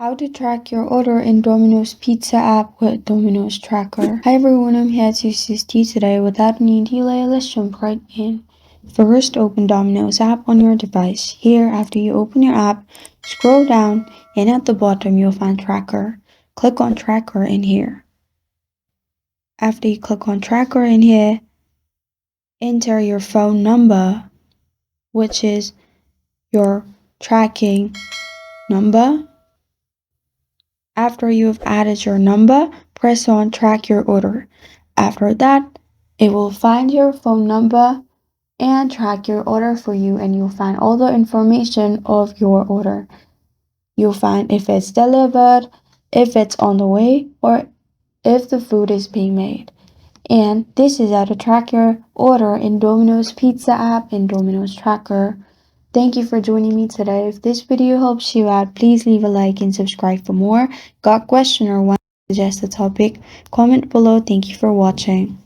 How to track your order in Domino's Pizza app with Domino's Tracker. Hi everyone, I'm here to assist you today. Without any delay, let's jump right in. First, open Domino's app on your device. Here, after you open your app, scroll down and at the bottom you'll find Tracker. Click on Tracker in here. After you click on Tracker in here, enter your phone number, which is your tracking number. After you have added your number, press on Track Your Order. After that, it will find your phone number and track your order for you, and you'll find all the information of your order. You'll find if it's delivered, if it's on the way, or if the food is being made. And this is how to track your order in Domino's Pizza app and Domino's Tracker. Thank you for joining me today. If this video helps you out, please leave a like and subscribe for more. Got a question or want to suggest a topic? Comment below. Thank you for watching.